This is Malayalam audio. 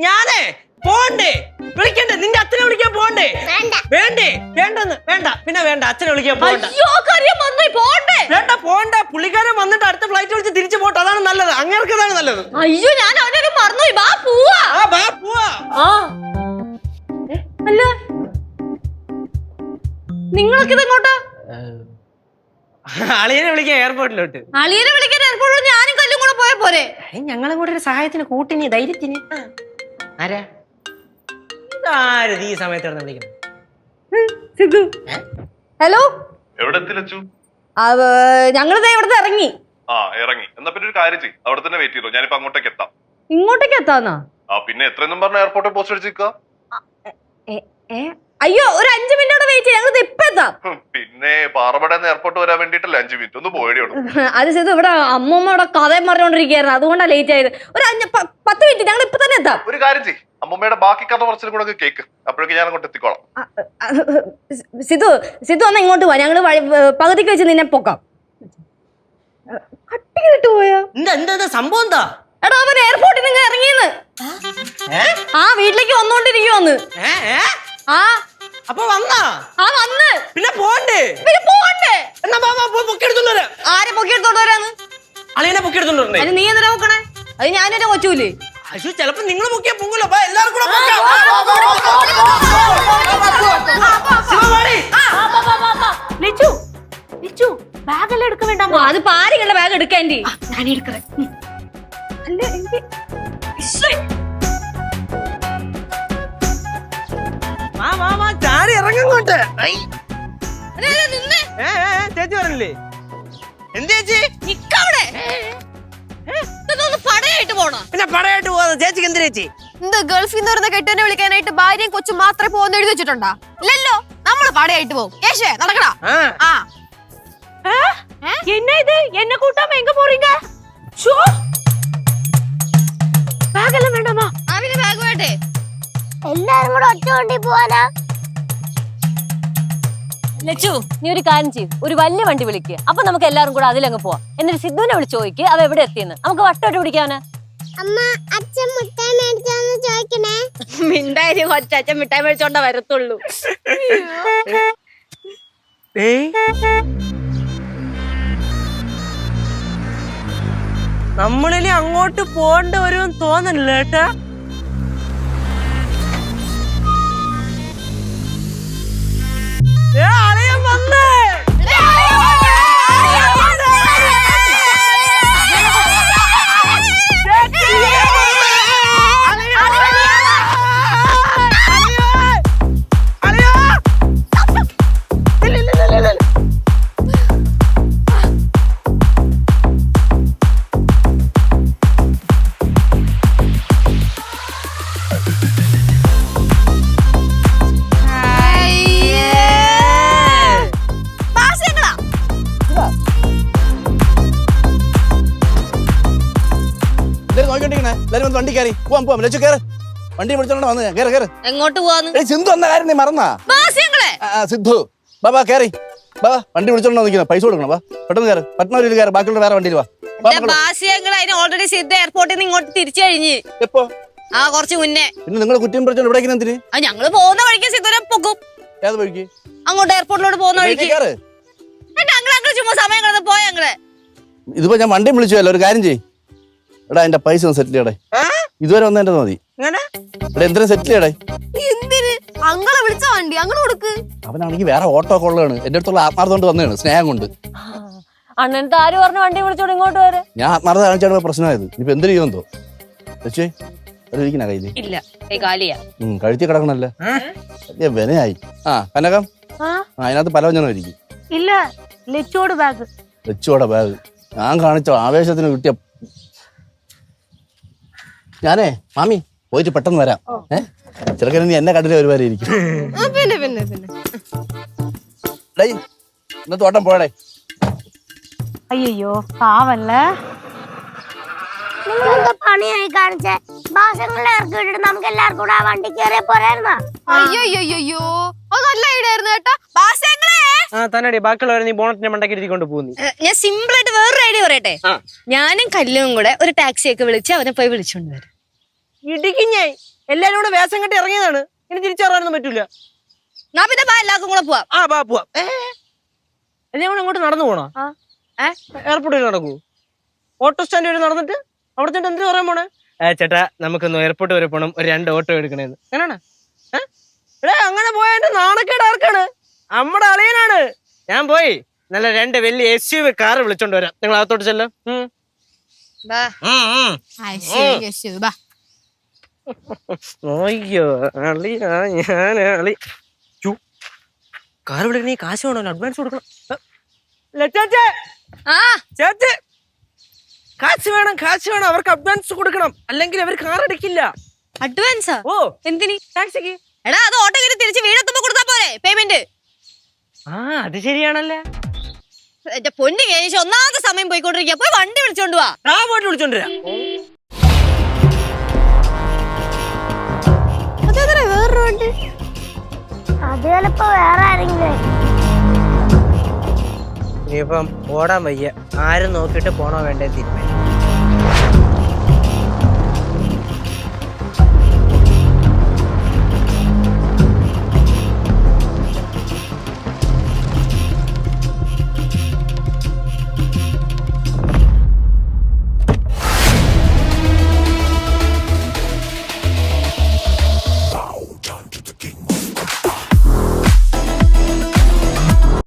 ഞാനേ പോണ്ടേ വിളിക്കണ്ടേ? നിന്റെ അച്ഛനെ വിളിക്കാൻ പോണ്ടേ? വേണ്ടേ? വേണ്ടെന്ന് വേണ്ട, പിന്നെ വേണ്ട, അച്ഛനെ വിളിക്കാൻ പോണ്ട. വേണ്ട പോണ്ട, പുള്ളിക്കാരൻ വന്നിട്ട് അടുത്ത ഫ്ലൈറ്റ് വിളിച്ച് തിരിച്ചു പോട്ടെ, അതാണ് നല്ലത്. അങ്ങേർക്ക് അതാണ് നല്ലത്. അയ്യോ ഞാൻ അവനൊരു മറന്നു. അല്ല നിങ്ങളൊക്കെ ഇതെങ്ങോട്ടാ? അളിയനെ വിളിക്കാൻ എയർപോർട്ടിലോട്ട്. അളിയനെ വിളിക്കാൻ എയർപോർട്ടിൽ ഞാനും കല്ലും കൂടെ പോയ പോരെ? ഞങ്ങളും കൂടെ ഒരു സഹായത്തിന് കൂട്ടിന് ധൈര്യത്തിന്. ആരാ ഇതാരത് ഈ സമയത്ത് വിളിക്കണം? ഹലോ, എവിടെ എത്തി ലച്ചു? ഞങ്ങളിത് ഇവിടുത്തെ ഇറങ്ങി. ഇറങ്ങി. എന്നാ പിന്നെ ഒരു കാര്യം ചെയ്യും, അവിടെ തന്നെ വെയിറ്റ് ചെയ്തോ, ഞാനിപ്പോ അങ്ങോട്ടേക്ക് എത്താം. ഇങ്ങോട്ടേക്ക് എത്താന്നാ? പിന്നെ എത്രയെന്നും പറഞ്ഞ എയർപോർട്ടിൽ പോസ്റ്റ് അടിച്ചിരിക്കുക. അയ്യോ ഒരു 5 മിനിറ്റോടെ വെയിറ്റ് ചെയ്യാം, ഞങ്ങൾ ഇപ്പൊ എത്താം. പിന്നെ പാറമടന്ന് എയർപോർട്ട് വരാൻ വേണ്ടിട്ടല്ലേ 5 മിനിറ്റ്, ഒന്ന് പോയടിയോളൂ. അത് ചെയ്തു, ഇവിടെ അമ്മൂമ്മയുടെ കഥയും പറഞ്ഞോണ്ടിരിക്കുകയായിരുന്നു, അതുകൊണ്ടാണ് ലേറ്റ് ആയത്. ഒരു 10 മിനിറ്റ്, ഞങ്ങൾ ഇപ്പൊ തന്നെ എത്താം. ഒരു കാര്യം ചെയ്യും, അമ്മൂമ്മയുടെ ബാക്കി കഥ കുറച്ചിലും കൂടെ കേക്ക്, അപ്പോഴേക്ക് ഞാൻ അങ്ങോട്ട് എത്തിക്കോളാം. സിധു ഒന്ന് ഇങ്ങോട്ട് പോവാ, ഞങ്ങള് പകുതിക്ക് വെച്ച് നിന്നെ പൊക്കാം. കട്ടിട്ട് പോയോ? എന്താ സംഭവം? എന്താ എടാ അവൻ എയർപോർട്ടിൽ നിന്ന് ഇറങ്ങിയെന്ന്. വീട്ടിലേക്ക് വന്നോണ്ടിരിക്കുവന്ന്. അപ്പൊ വന്നാ? വന്ന്. പിന്നെ പോണ്ടേ? എന്നാ പൊക്കിയെടുത്തോണ്ട് വരാം. ആരെ പൊക്കിയെടുത്തോണ്ട് വരാന്ന്? അളിയനെ പൊക്കിയെടുത്തോണ്ട് വരണേ. നീ എന്തിനാ നോക്കണേ? അത് ഞാനെന്നെ കൊച്ചൂലേ? അയ്യോ ചിലപ്പോ നിങ്ങൾ പൊക്കിയാ പൊങ്ങൂലോ. എല്ലാരും കൂടെ ബാഗെല്ലാം എടുക്ക വേണ്ട. അത് പാരികളുടെ ബാഗ് എടുക്കാൻ ഞാൻ എടുക്കറേ. ചാരി ഇറങ്ങോട്ട്. ചേച്ചി പറഞ്ഞില്ലേ? എന്തേച്ചി പടയായിട്ട് പോണോ? പിന്നെ പടയായിട്ട് പോവാ ചേച്ചിക്ക് എന്ത് ചേച്ചി? എന്ത് ഗൾഫിൽ നിന്ന് വരുന്ന കെട്ടിനെ വിളിക്കാനായിട്ട് ഭാര്യയും കൊച്ചും മാത്രമേ പോകുന്ന എഴുതി വെച്ചിട്ടുണ്ടാ? ഇല്ലല്ലോ, നമ്മള് പടയായിട്ട് പോകും. യേശേ നടക്കടാ. என்ன இது? என்ன கூட்டாம எங்க போறீங்க? ஷோ ബാഗ് എല്ലാം വേണ്ടാമാ? അവന് ബാഗ് വേണ്ടേ? എല്ലാരും കൂടെ ഒറ്റ വണ്ടി പോവാനാ? ലച്ചു നീ ഒരു കാര്യം ചെയ്യും, ഒരു വലിയ വണ്ടി വിളിക്കുക, അപ്പൊ നമുക്ക് എല്ലാരും കൂടെ അതിലങ്ങ് പോവാം. എന്നിട്ട് സിദ്ധുവിനെ വിളിച്ച് ചോദിക്കുക അവ എവിടെ എത്തിയെന്ന്. നമുക്ക് വട്ടോട്ട് പിടിക്കാനാ. അമ്മ അച്ഛൻ മിഠായി മേടിച്ചോന്ന് ചോദിക്കണേ. മിണ്ടായി കൊച്ചച്ഛൻ മിഠായി മേടിച്ചോണ്ടാ വരത്തുള്ളൂ. നമ്മളിനി അങ്ങോട്ട് പോണ്ട വരുമെന്ന് തോന്നണില്ല കേട്ടാ. അളിയൻ വന്നേ. വണ്ടി കയറി പോവാം. ലച്ചു കയറ്, വണ്ടി പിടിച്ചോണ്ട് വന്ന് കയറ്. എങ്ങോട്ട് പോവാന്ന്? സിന്ധു എന്ന കാര്യം നീ മറന്നാ? സിദ്ധു ബാബാ കയറി ബാബാ, വണ്ടി വിളിച്ചോണ്ടോ നിൽക്കുന്ന, പൈസ കൊടുക്കണം. വാ പെട്ടെന്ന് കയറ്, പട്ടണൂരിൽ കയറ്, ബാക്കിയുള്ള വേറെ വണ്ടിയിൽ വാ. ഓൾറെഡി സിദ്ധ എയർപോർട്ടിൽ നിന്ന് ഇങ്ങോട്ട് തിരിച്ചു കഴിഞ്ഞ്. എപ്പോ? കുറച്ച് മുന്നേ. പിന്നെ നിങ്ങൾ കുറ്റം പിടിച്ചോണ്ട് ഇവിടെ എന്തിന്? ഞങ്ങള് പോകുന്ന വഴിക്ക് സിദ്ധുനെ പൊക്കും. ഏത് വഴിക്ക്? അങ്ങോട്ട് എയർപോർട്ടിലോട്ട് പോകുന്ന വഴിക്ക്. ഞങ്ങൾ ചുമ്മാ സമയം കളഞ്ഞ് പോയ ഞങ്ങള്. ഇതിപ്പോ ഞാൻ വണ്ടി വിളിച്ചല്ലോ, ഒരു കാര്യം ചെയ്യ്, എടാ എന്റെ പൈസ ഒന്ന് സെറ്റിൽ ചെയ്യടേ. ഇതുവരെ വന്നതിന്റെ മതി. എടാ എന്തിനാ സെറ്റിൽ ചെയ്യടേ? എന്തിന്? അങ്ങളെ വിളിച്ച വണ്ടി അങ്ങനെ കൊടുക്ക്. അവനാണെങ്കിൽ വേറെ ഓട്ടോ കൊള്ളാണ്, എന്റെ അടുത്തുള്ള ആത്മാർത്ഥം കൊണ്ട് വന്നതാണ്, സ്നേഹം കൊണ്ട്. അണ്ണനത്തെ ആര് പറഞ്ഞു വണ്ടി വിളിച്ചോണ്ട് ഇങ്ങോട്ട് വരെ? ഞാൻ ആത്മാർത്ഥ കാണിച്ചാണ് പ്രശ്നമായത്. ഇനിയിപ്പോ എന്ത് ചെയ്യുമെന്തോ. ലച്ചേ ഇരിക്കണ കയ്യില്? ഇല്ല, കഴുത്തി കിടക്കണല്ലേ, വലിയ വിനയായി. കനകം അതിനകത്ത് പലവ്യഞ്ജനം ഇരിക്കും. ഇല്ല, ലച്ചോടെ ബാഗ്. ഞാൻ കാണിച്ച ആവേശത്തിന് കിട്ടിയ. ഞാനേ മാമി പോയിട്ട് പെട്ടെന്ന് വരാം. ചെറുക്കനെ നീ എന്നെ കണ്ടില്ലേ ഒരു വരെ ഇരിക്കും. ഇന്നത്തെ ഓട്ടം പോയടേ. അയ്യോ പാവല്ലേ, പണിയായി കാണിച്ചേ. ഭാഷങ്ങളെ ഇറക്കി വിട്ടിട്ട് നമുക്ക് എല്ലാവർക്കും കൂടെ ആ വണ്ടി കയറിയ പോരായിരുന്നോ? അയ്യോ അത് നല്ല ഐഡിയ ആയിരുന്നു കേട്ടോ. തന്നെ ബാക്കിയുള്ളവരെ നീ ബോണറ്റിന്റെ മണ്ടയ്ക്ക് ഇരുത്തിക്കൊണ്ട് പോകുന്നു. ഞാൻ സിമ്പിൾ ആയിട്ട് വേറൊരു ഐഡിയ പറയട്ടെ. ഞാനും കല്ലും കൂടെ ഒരു ടാക്സി ഒക്കെ വിളിച്ച് അവനെ പോയി വിളിച്ചോണ്ട് വരും. ഇടിക്കും ഞാൻ. എല്ലാരും കൂടെ വേഷം കെട്ടി ഇറങ്ങിയതാണ്. ഇനി തിരിച്ചറിയാനൊന്നും പറ്റൂല. ഞാൻ പിന്നെ എല്ലാവർക്കും കൂടെ പോവാം. ആ ബാ പോവാം. എല്ലാം കൂടെ അങ്ങോട്ട് നടന്നു പോണോ? എയർപോർട്ടിൽ നടക്കൂ? ഓട്ടോ സ്റ്റാൻഡ് വരെ നടന്നിട്ട് അവിടെ ചെന്നിട്ട് എന്തിനു പറയാൻ പോണേ? ചേട്ടാ നമുക്കൊന്ന് എയർപോർട്ട് വരെ പോണം, ഒരു 2 ഓട്ടോ എടുക്കണേന്ന്. അങ്ങനെയാണ്. അങ്ങനെ പോയാൽ നാണക്കേട് ആർക്കാണ്? നമ്മുടെ അളിയനാണ്. ഞാൻ പോയി നല്ല 2 വലിയ SUV കാറ് വിളിച്ചോണ്ട് വരാം. നിങ്ങൾ അകത്തോട്ട് ചെല്ലാം. അയ്യോ അളിയാ, ഞാൻ അളി കാറ് വിളിക്കണേ, കാശ് വേണമല്ലോ, അഡ്വാൻസ് കൊടുക്കണം. ചേച്ചി കാശ് വേണം, കാശ് വേണം. അവർക്ക് അഡ്വാൻസ് കൊടുക്കണം, അല്ലെങ്കിൽ അവർ കാർ എടുക്കില്ല. അഡ്വാൻസാ? ഓ എന്തിന്? ടാക്സിക്ക്. എടാ അത് ഓട്ടോ കിട്ടി തിരിച്ച് വീടെത്തുമ്പോ കൊടുത്താ പോരെ പേയ്മെന്റ്? അത് ശരിയാണല്ലേ. എന്റെ പൊന്നു കേശ്, ഒന്നാമത്തെ സമയം പോയിക്കൊണ്ടിരിക്കുക. പോയി വണ്ടി വിളിച്ചോണ്ട് വാ. പോയിട്ട് വിളിച്ചോണ്ട് വരാം. വേറൊരു വണ്ടി. അത് ചിലപ്പോ വേറെ ആരെങ്കിലും. ഇനിയിപ്പം ഓടാൻ വയ്യ. ആരും നോക്കിയിട്ട് പോണോ വേണ്ടേ തീരുമാനം.